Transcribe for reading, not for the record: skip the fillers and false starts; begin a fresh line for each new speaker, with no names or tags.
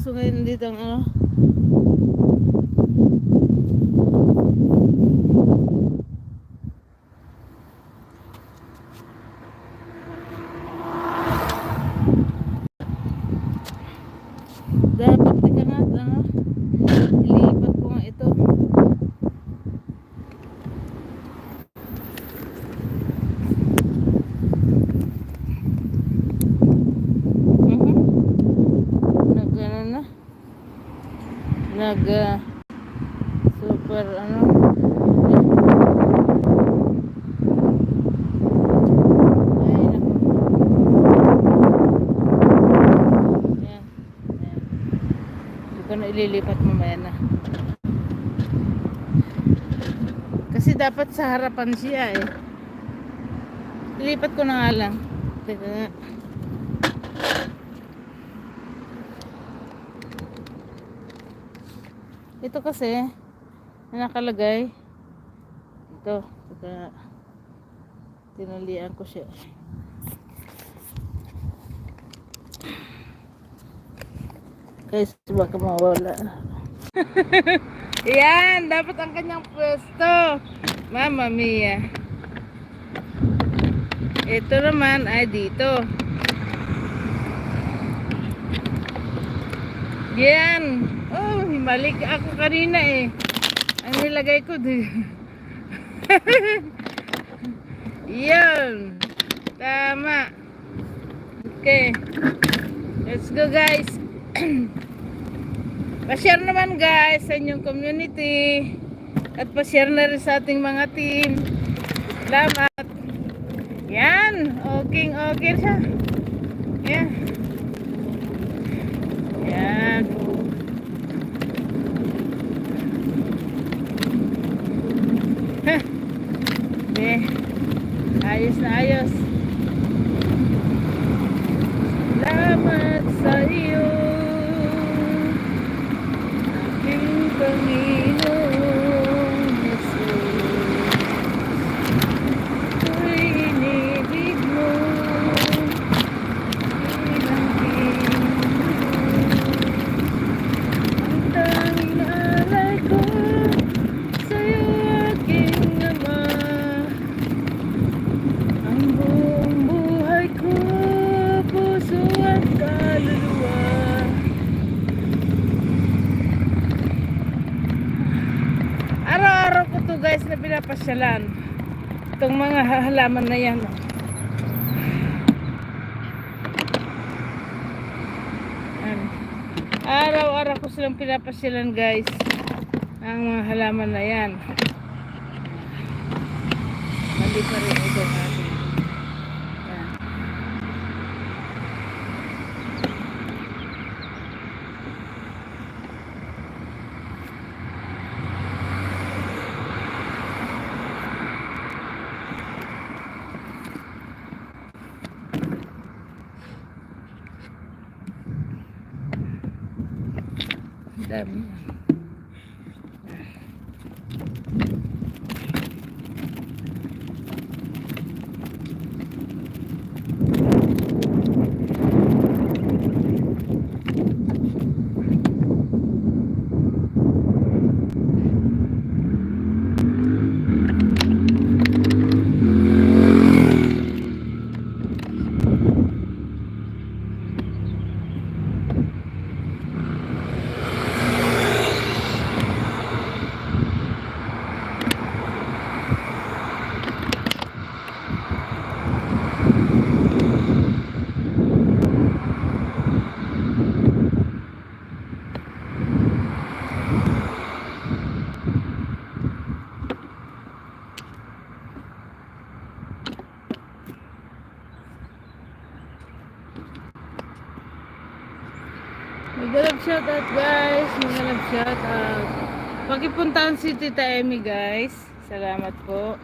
uso ngayon dito ang ano. Dapat ka nga ano, ilipat ko nga ito. Nag super ano ay naku. Yan. Hindi ko na ililipat mamaya na kasi dapat sa harapan siya eh. Ilipat ko na nga lang. Teka nga. Ito kasi nakalagay ito, tinalian ko siya. Guys, baka mawala. Yan, dapat ang kanyang pwesto. Mamma mia. Ito naman ay dito. Yan. Oh, himalik ako kanina eh. Ang nilagay ko din. Yan. Tama. Okay. Let's go guys. Pa-share naman guys sa inyong community. At pa-share na rin sa ating mga team. Salamat. Yan. Okay siya. Yan. Yan. Okay. Ayos na ayos. Salamat sa iyo, aking Panginoong Jesus. Ako'y inibig mo, bilang ang tanging alay ko sa'yo, aking Ama. Ang buong buhay ko, puso at kaluluwa. Araw-araw ko to guys na pinapasyalan. Itong mga halaman na yan. Araw-araw ko silang pinapasyalan guys. Ang mga halaman na yan. Mali pa rin ito natin. Yan. Dami. Mag-love shoutout guys. Mag-love shoutout. Pakipuntahan si Tita Emmy guys. Salamat po.